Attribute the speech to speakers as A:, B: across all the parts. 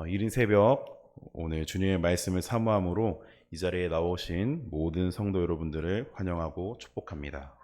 A: 이른 새벽 오늘 주님의 말씀을 사모함으로 이 자리에 나오신 모든 성도 여러분들을 환영하고 축복합니다.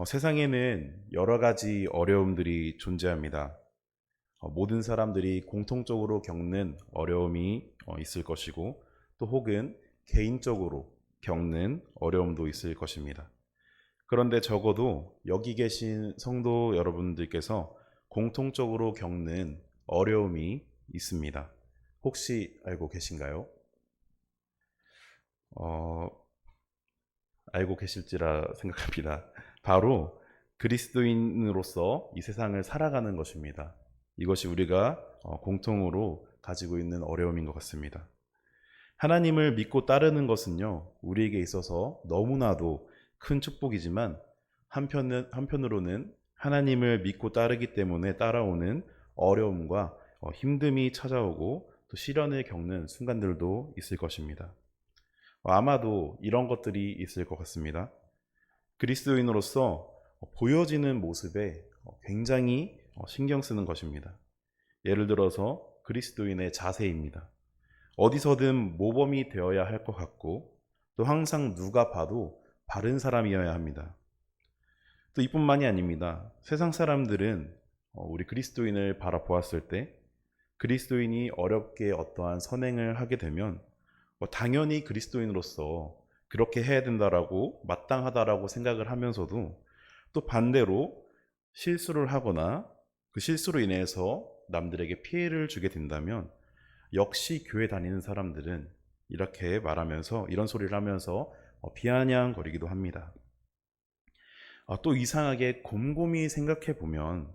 A: 세상에는 여러 가지 어려움들이 존재합니다. 모든 사람들이 공통적으로 겪는 어려움이 있을 것이고 또 혹은 개인적으로 겪는 어려움도 있을 것입니다. 그런데 적어도 여기 계신 성도 여러분들께서 공통적으로 겪는 어려움이 있습니다. 혹시 알고 계신가요? 어, 알고 계실지라 생각합니다. 바로 그리스도인으로서 이 세상을 살아가는 것입니다. 이것이 우리가 공통으로 가지고 있는 어려움인 것 같습니다. 하나님을 믿고 따르는 것은요, 우리에게 있어서 너무나도 큰 축복이지만 한편으로는 하나님을 믿고 따르기 때문에 따라오는 어려움과 힘듦이 찾아오고 또 시련을 겪는 순간들도 있을 것입니다. 아마도 이런 것들이 있을 것 같습니다. 그리스도인으로서 보여지는 모습에 굉장히 신경 쓰는 것입니다. 예를 들어서 그리스도인의 자세입니다. 어디서든 모범이 되어야 할 것 같고 또 항상 누가 봐도 바른 사람이어야 합니다. 또 이뿐만이 아닙니다. 세상 사람들은 우리 그리스도인을 바라보았을 때 그리스도인이 어렵게 어떠한 선행을 하게 되면 당연히 그리스도인으로서 그렇게 해야 된다라고 마땅하다라고 생각을 하면서도 또 반대로 실수를 하거나 그 실수로 인해서 남들에게 피해를 주게 된다면 역시 교회 다니는 사람들은 이렇게 말하면서 이런 소리를 하면서 비아냥거리기도 합니다. 또 이상하게 곰곰이 생각해 보면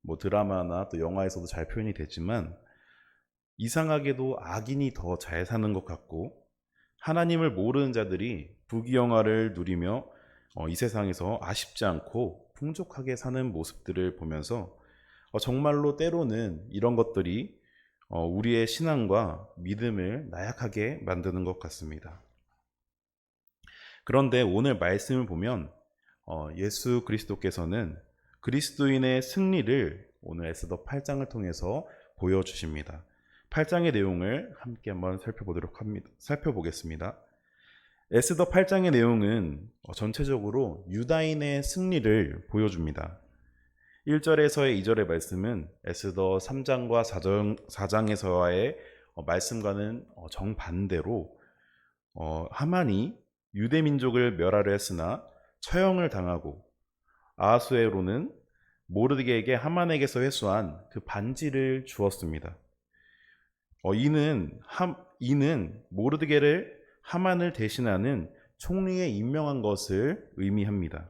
A: 뭐 드라마나 또 영화에서도 잘 표현이 되지만 이상하게도 악인이 더 잘 사는 것 같고 하나님을 모르는 자들이 부귀영화를 누리며 이 세상에서 아쉽지 않고 풍족하게 사는 모습들을 보면서 정말로 때로는 이런 것들이 우리의 신앙과 믿음을 나약하게 만드는 것 같습니다. 그런데 오늘 말씀을 보면 예수 그리스도께서는 그리스도인의 승리를 오늘 에스더 8장을 통해서 보여주십니다. 8장의 내용을 함께 한번 살펴보겠습니다. 에스더 8장의 내용은 전체적으로 유다인의 승리를 보여줍니다. 1절에서의 2절의 말씀은 에스더 3장과 4장에서의 말씀과는 정반대로 하만이 유대 민족을 멸하려 했으나 처형을 당하고 아하수에로는 모르드게에게 하만에게서 회수한 그 반지를 주었습니다. 이는 모르드게를 하만을 대신하는 총리에 임명한 것을 의미합니다.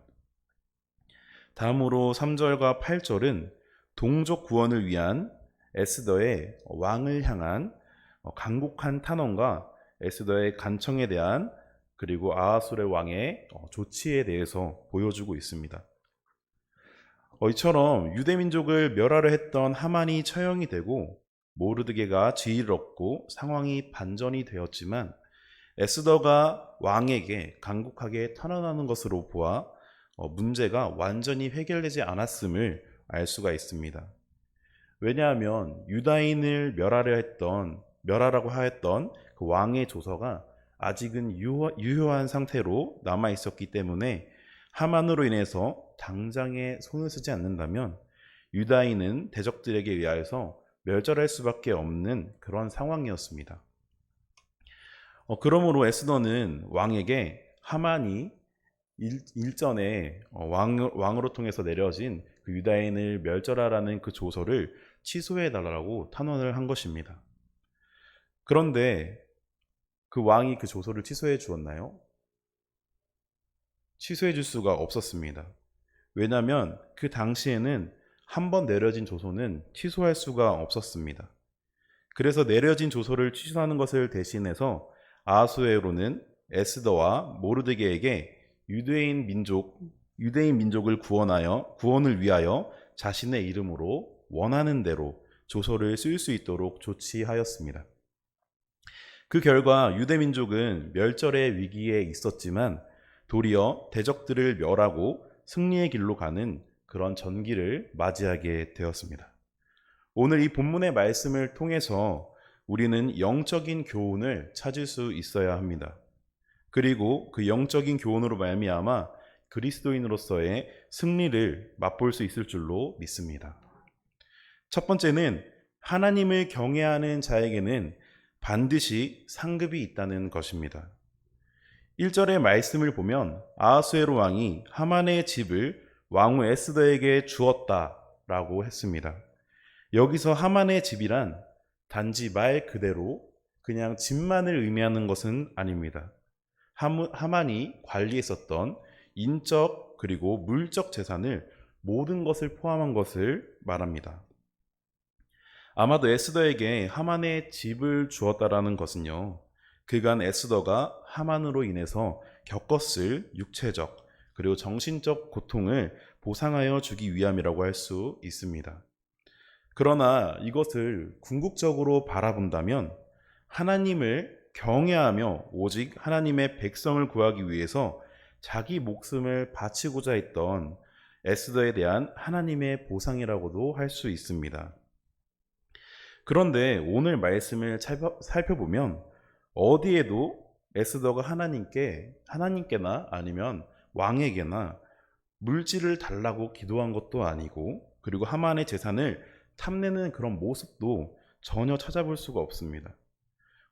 A: 다음으로 3절과 8절은 동족 구원을 위한 에스더의 왕을 향한 간곡한 탄원과 에스더의 간청에 대한 그리고 아하술의 왕의 조치에 대해서 보여주고 있습니다. 이처럼 유대민족을 멸하려 했던 하만이 처형이 되고 모르드게가 지위를 얻고 상황이 반전이 되었지만 에스더가 왕에게 간곡하게 탄원하는 것으로 보아 문제가 완전히 해결되지 않았음을 알 수가 있습니다. 왜냐하면 유다인을 멸하라고 하였던 그 왕의 조서가 아직은 유효한 상태로 남아 있었기 때문에 하만으로 인해서 당장에 손을 쓰지 않는다면 유다인은 대적들에게 의하여서 멸절할 수밖에 없는 그런 상황이었습니다. 그러므로 에스더는 왕에게 하만이 일전에 왕으로 통해서 내려진 그 유다인을 멸절하라는 그 조서를 취소해달라고 탄원을 한 것입니다. 그런데 그 왕이 그 조서를 취소해 주었나요? 취소해 줄 수가 없었습니다. 왜냐하면 그 당시에는 한 번 내려진 조서는 취소할 수가 없었습니다. 그래서 내려진 조서를 취소하는 것을 대신해서 아하수에로는 에스더와 모르드게에게 유대인 민족을 구원을 위하여 자신의 이름으로 원하는 대로 조서를 쓸 수 있도록 조치하였습니다. 그 결과 유대 민족은 멸절의 위기에 있었지만 도리어 대적들을 멸하고 승리의 길로 가는 그런 전기를 맞이하게 되었습니다. 오늘 이 본문의 말씀을 통해서 우리는 영적인 교훈을 찾을 수 있어야 합니다. 그리고 그 영적인 교훈으로 말미암아 그리스도인으로서의 승리를 맛볼 수 있을 줄로 믿습니다. 첫 번째는 하나님을 경외하는 자에게는 반드시 상급이 있다는 것입니다. 1절의 말씀을 보면 아하수에로 왕이 하만의 집을 왕후 에스더에게 주었다라고 했습니다. 여기서 하만의 집이란 단지 말 그대로 그냥 집만을 의미하는 것은 아닙니다. 하만이 관리했었던 인적 그리고 물적 재산을 모든 것을 포함한 것을 말합니다. 아마도 에스더에게 하만의 집을 주었다라는 것은요, 그간 에스더가 하만으로 인해서 겪었을 육체적 그리고 정신적 고통을 보상하여 주기 위함이라고 할 수 있습니다. 그러나 이것을 궁극적으로 바라본다면 하나님을 경외하며 오직 하나님의 백성을 구하기 위해서 자기 목숨을 바치고자 했던 에스더에 대한 하나님의 보상이라고도 할 수 있습니다. 그런데 오늘 말씀을 살펴보면 어디에도 에스더가 하나님께나 아니면 왕에게나 물질을 달라고 기도한 것도 아니고, 그리고 하만의 재산을 탐내는 그런 모습도 전혀 찾아볼 수가 없습니다.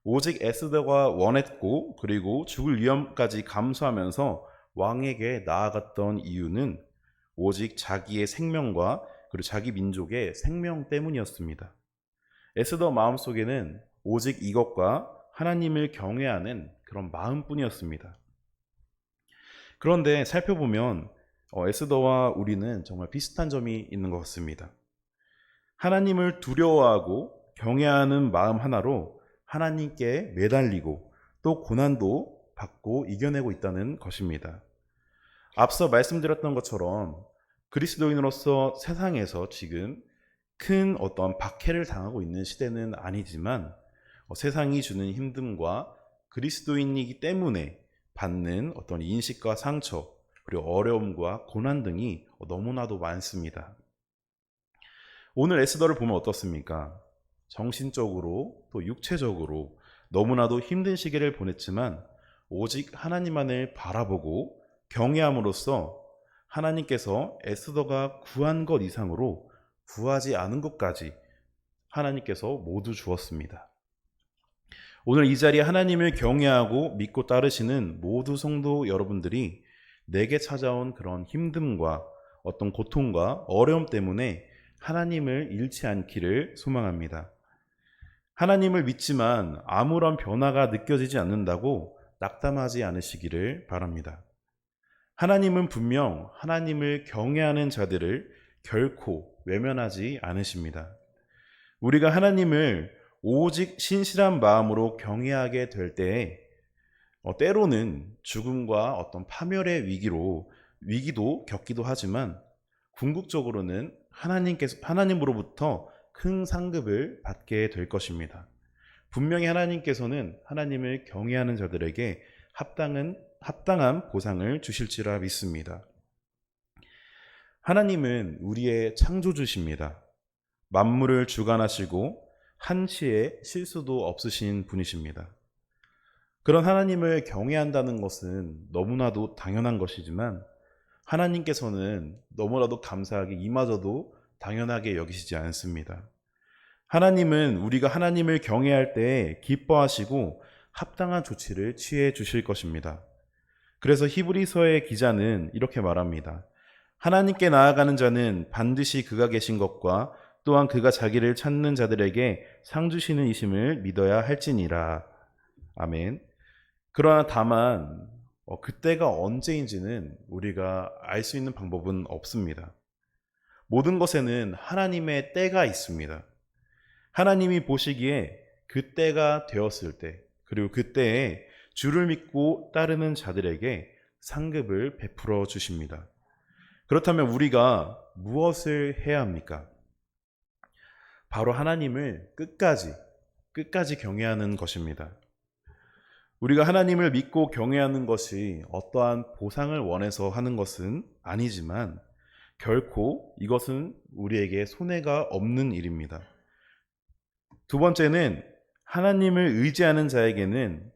A: 오직 에스더가 원했고 그리고 죽을 위험까지 감수하면서 왕에게 나아갔던 이유는 오직 자기의 생명과 그리고 자기 민족의 생명 때문이었습니다. 에스더 마음속에는 오직 이것과 하나님을 경외하는 그런 마음뿐이었습니다. 그런데 살펴보면 에스더와 우리는 정말 비슷한 점이 있는 것 같습니다. 하나님을 두려워하고 경외하는 마음 하나로 하나님께 매달리고 또 고난도 받고 이겨내고 있다는 것입니다. 앞서 말씀드렸던 것처럼 그리스도인으로서 세상에서 지금 큰 어떤 박해를 당하고 있는 시대는 아니지만 세상이 주는 힘듦과 그리스도인이기 때문에 받는 어떤 인식과 상처 그리고 어려움과 고난 등이 너무나도 많습니다. 오늘 에스더를 보면 어떻습니까? 정신적으로 또 육체적으로 너무나도 힘든 시기를 보냈지만 오직 하나님만을 바라보고 경외함으로써 하나님께서 에스더가 구한 것 이상으로 구하지 않은 것까지 하나님께서 모두 주었습니다. 오늘 이 자리에 하나님을 경외하고 믿고 따르시는 모두 성도 여러분들이 내게 찾아온 그런 힘듦과 어떤 고통과 어려움 때문에 하나님을 잃지 않기를 소망합니다. 하나님을 믿지만 아무런 변화가 느껴지지 않는다고 낙담하지 않으시기를 바랍니다. 하나님은 분명 하나님을 경외하는 자들을 결코 외면하지 않으십니다. 우리가 하나님을 오직 신실한 마음으로 경외하게 될 때에 때로는 죽음과 어떤 파멸의 위기도 겪기도 하지만 궁극적으로는 하나님으로부터 큰 상급을 받게 될 것입니다. 분명히 하나님께서는 하나님을 경외하는 자들에게 합당한 보상을 주실지라 믿습니다. 하나님은 우리의 창조주십니다. 만물을 주관하시고 한치의 실수도 없으신 분이십니다. 그런 하나님을 경외한다는 것은 너무나도 당연한 것이지만 하나님께서는 너무나도 감사하게 이마저도 당연하게 여기시지 않습니다. 하나님은 우리가 하나님을 경외할 때 기뻐하시고 합당한 조치를 취해 주실 것입니다. 그래서 히브리서의 기자는 이렇게 말합니다. 하나님께 나아가는 자는 반드시 그가 계신 것과 또한 그가 자기를 찾는 자들에게 상 주시는 이심을 믿어야 할지니라. 아멘. 그러나 다만 그때가 언제인지는 우리가 알 수 있는 방법은 없습니다. 모든 것에는 하나님의 때가 있습니다. 하나님이 보시기에 그때가 되었을 때, 그리고 그때에 주를 믿고 따르는 자들에게 상급을 베풀어 주십니다. 그렇다면 우리가 무엇을 해야 합니까? 바로 하나님을 끝까지 경외하는 것입니다. 우리가 하나님을 믿고 경외하는 것이 어떠한 보상을 원해서 하는 것은 아니지만 결코 이것은 우리에게 손해가 없는 일입니다. 두 번째는 하나님을 의지하는 자에게는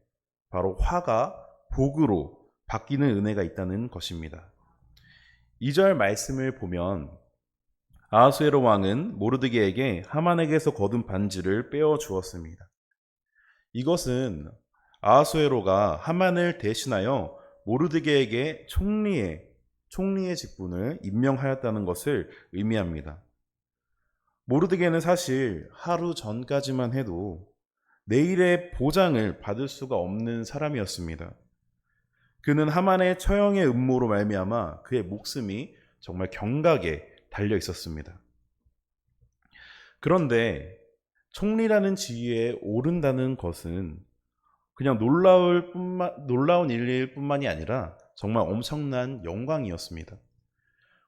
A: 바로 화가 복으로 바뀌는 은혜가 있다는 것입니다. 2절 말씀을 보면 아하수에로 왕은 모르드게에게 하만에게서 거둔 반지를 빼어 주었습니다. 이것은 아하수에로가 하만을 대신하여 모르드게에게 총리의 직분을 임명하였다는 것을 의미합니다. 모르드게는 사실 하루 전까지만 해도 내일의 보장을 받을 수가 없는 사람이었습니다. 그는 하만의 처형의 음모로 말미암아 그의 목숨이 정말 경각에 달려 있었습니다. 그런데 총리라는 지위에 오른다는 것은 그냥 놀라운 일일 뿐만이 아니라 정말 엄청난 영광이었습니다.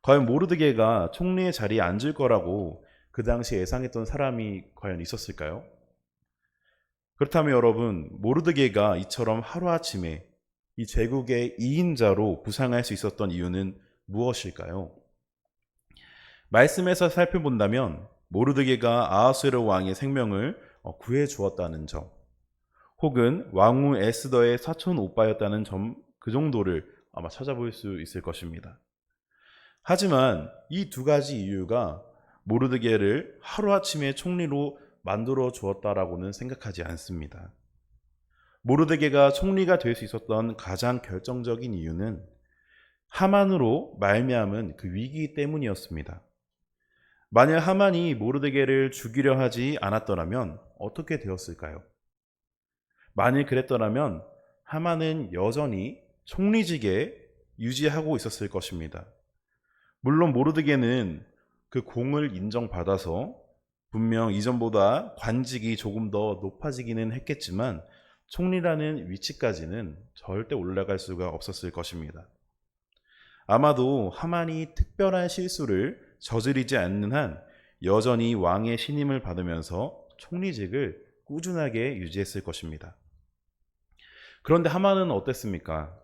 A: 과연 모르드게가 총리의 자리에 앉을 거라고 그 당시 예상했던 사람이 과연 있었을까요? 그렇다면 여러분, 모르드게가 이처럼 하루아침에 이 제국의 2인자로 부상할 수 있었던 이유는 무엇일까요? 말씀에서 살펴본다면 모르드게가 아하수에로 왕의 생명을 구해 주었다는 점, 혹은 왕후 에스더의 사촌 오빠였다는 점, 그 정도를 아마 찾아볼 수 있을 것입니다. 하지만 이 두 가지 이유가 모르드게를 하루아침에 총리로 만들어 주었다라고는 생각하지 않습니다. 모르드게가 총리가 될 수 있었던 가장 결정적인 이유는 하만으로 말미암은 그 위기 때문이었습니다. 만약 하만이 모르드게를 죽이려 하지 않았더라면 어떻게 되었을까요? 만일 그랬더라면 하만은 여전히 총리직에 유지하고 있었을 것입니다. 물론 모르드게는 그 공을 인정받아서 분명 이전보다 관직이 조금 더 높아지기는 했겠지만 총리라는 위치까지는 절대 올라갈 수가 없었을 것입니다. 아마도 하만이 특별한 실수를 저지르지 않는 한 여전히 왕의 신임을 받으면서 총리직을 꾸준하게 유지했을 것입니다. 그런데 하만은 어땠습니까?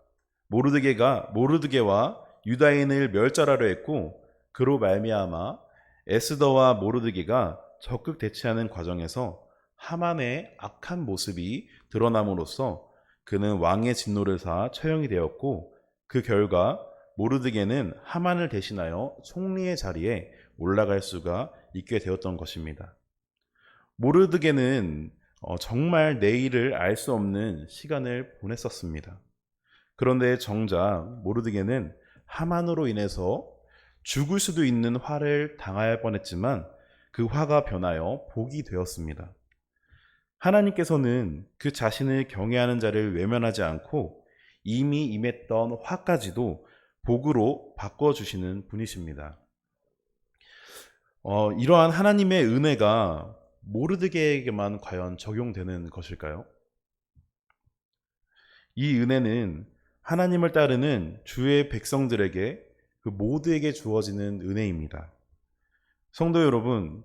A: 모르드게와 유다인을 멸절하려 했고 그로 말미암아 에스더와 모르드게가 적극 대치하는 과정에서 하만의 악한 모습이 드러남으로써 그는 왕의 진노를 사 처형이 되었고 그 결과 모르드게는 하만을 대신하여 총리의 자리에 올라갈 수가 있게 되었던 것입니다. 모르드게는 정말 내일을 알 수 없는 시간을 보냈었습니다. 그런데 정작 모르드게는 하만으로 인해서 죽을 수도 있는 화를 당할 뻔했지만 그 화가 변하여 복이 되었습니다. 하나님께서는 그 자신을 경외하는 자를 외면하지 않고 이미 임했던 화까지도 복으로 바꿔주시는 분이십니다. 이러한 하나님의 은혜가 모르드게에게만 과연 적용되는 것일까요? 이 은혜는 하나님을 따르는 주의 백성들에게 그 모두에게 주어지는 은혜입니다. 성도 여러분,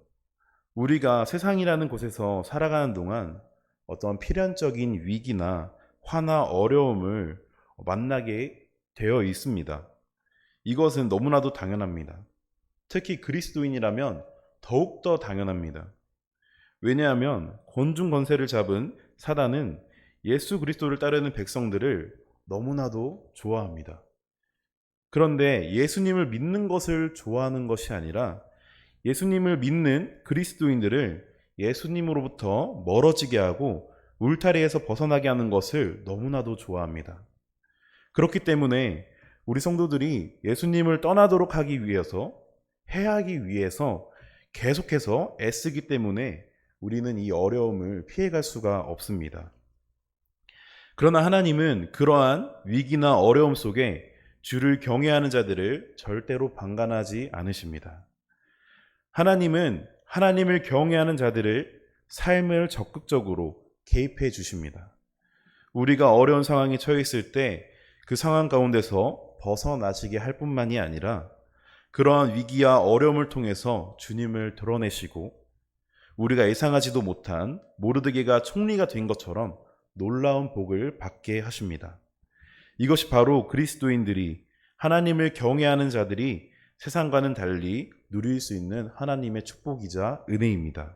A: 우리가 세상이라는 곳에서 살아가는 동안 어떤 필연적인 위기나 화나 어려움을 만나게 되어 있습니다. 이것은 너무나도 당연합니다. 특히 그리스도인이라면 더욱더 당연합니다. 왜냐하면 권중 권세를 잡은 사단은 예수 그리스도를 따르는 백성들을 너무나도 좋아합니다. 그런데 예수님을 믿는 것을 좋아하는 것이 아니라 예수님을 믿는 그리스도인들을 예수님으로부터 멀어지게 하고 울타리에서 벗어나게 하는 것을 너무나도 좋아합니다. 그렇기 때문에 우리 성도들이 예수님을 떠나도록 하기 위해서, 해하기 위해서 계속해서 애쓰기 때문에 우리는 이 어려움을 피해갈 수가 없습니다. 그러나 하나님은 그러한 위기나 어려움 속에 주를 경외하는 자들을 절대로 방관하지 않으십니다. 하나님은 하나님을 경외하는 자들을 삶을 적극적으로 개입해 주십니다. 우리가 어려운 상황에 처해 있을 때 그 상황 가운데서 벗어나시게 할 뿐만이 아니라 그러한 위기와 어려움을 통해서 주님을 드러내시고 우리가 예상하지도 못한 모르드게가 총리가 된 것처럼 놀라운 복을 받게 하십니다. 이것이 바로 그리스도인들이 하나님을 경외하는 자들이 세상과는 달리 누릴 수 있는 하나님의 축복이자 은혜입니다.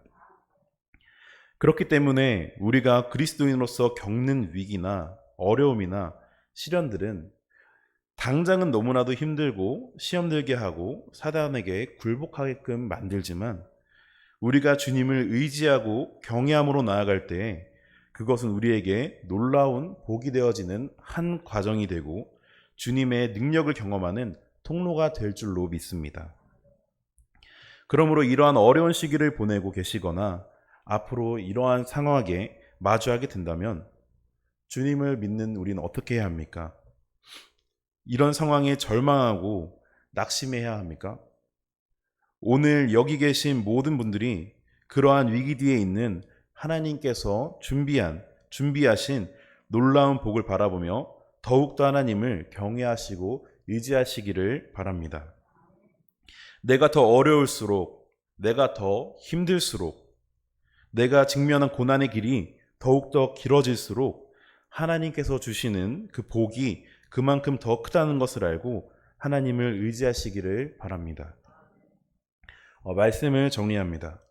A: 그렇기 때문에 우리가 그리스도인으로서 겪는 위기나 어려움이나 시련들은 당장은 너무나도 힘들고 시험 들게 하고 사단에게 굴복하게끔 만들지만, 우리가 주님을 의지하고 경외함으로 나아갈 때 그것은 우리에게 놀라운 복이 되어지는 한 과정이 되고 주님의 능력을 경험하는 통로가 될 줄로 믿습니다. 그러므로 이러한 어려운 시기를 보내고 계시거나 앞으로 이러한 상황에 마주하게 된다면 주님을 믿는 우리는 어떻게 해야 합니까? 이런 상황에 절망하고 낙심해야 합니까? 오늘 여기 계신 모든 분들이 그러한 위기 뒤에 있는 하나님께서 준비하신 놀라운 복을 바라보며 더욱더 하나님을 경외하시고 의지하시기를 바랍니다. 내가 더 어려울수록, 내가 더 힘들수록, 내가 직면한 고난의 길이 더욱더 길어질수록 하나님께서 주시는 그 복이 그만큼 더 크다는 것을 알고 하나님을 의지하시기를 바랍니다. 말씀을 정리합니다.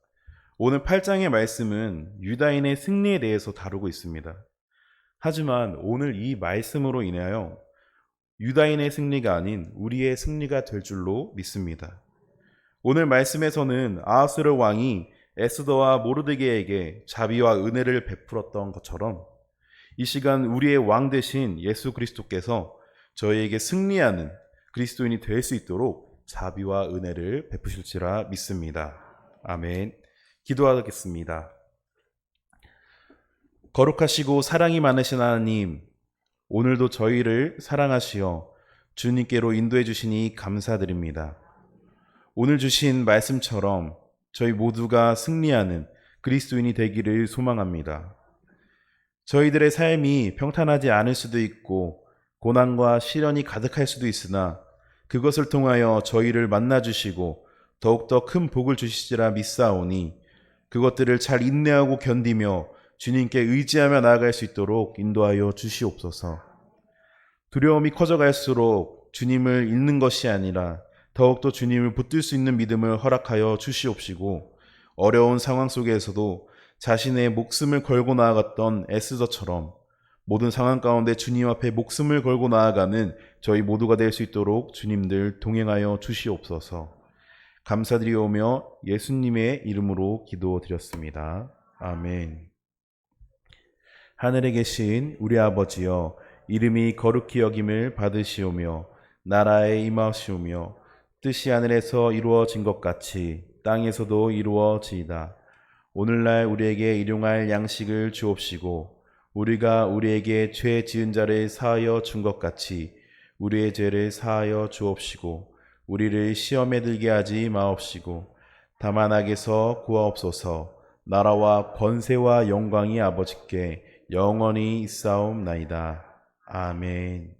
A: 오늘 8장의 말씀은 유다인의 승리에 대해서 다루고 있습니다. 하지만 오늘 이 말씀으로 인하여 유다인의 승리가 아닌 우리의 승리가 될 줄로 믿습니다. 오늘 말씀에서는 아하스웨로 왕이 에스더와 모르드게에게 자비와 은혜를 베풀었던 것처럼 이 시간 우리의 왕 되신 예수 그리스도께서 저희에게 승리하는 그리스도인이 될 수 있도록 자비와 은혜를 베푸실지라 믿습니다. 아멘. 기도하겠습니다. 거룩하시고 사랑이 많으신 하나님, 오늘도 저희를 사랑하시어 주님께로 인도해 주시니 감사드립니다. 오늘 주신 말씀처럼 저희 모두가 승리하는 그리스도인이 되기를 소망합니다. 저희들의 삶이 평탄하지 않을 수도 있고 고난과 시련이 가득할 수도 있으나 그것을 통하여 저희를 만나주시고 더욱더 큰 복을 주시리라 믿사오니 그것들을 잘 인내하고 견디며 주님께 의지하며 나아갈 수 있도록 인도하여 주시옵소서. 두려움이 커져갈수록 주님을 잃는 것이 아니라 더욱더 주님을 붙들 수 있는 믿음을 허락하여 주시옵시고, 어려운 상황 속에서도 자신의 목숨을 걸고 나아갔던 에스더처럼 모든 상황 가운데 주님 앞에 목숨을 걸고 나아가는 저희 모두가 될 수 있도록 주님들 동행하여 주시옵소서. 감사드리오며 예수님의 이름으로 기도드렸습니다. 아멘. 하늘에 계신 우리 아버지여, 이름이 거룩히 여김을 받으시오며 나라에 임하시오며 뜻이 하늘에서 이루어진 것 같이 땅에서도 이루어지이다. 오늘날 우리에게 일용할 양식을 주옵시고 우리가 우리에게 죄 지은 자를 사하여 준 것 같이 우리의 죄를 사하여 주옵시고 우리를 시험에 들게 하지 마옵시고 다만 악에서 구하옵소서. 나라와 권세와 영광이 아버지께 영원히 있사옵나이다. 아멘.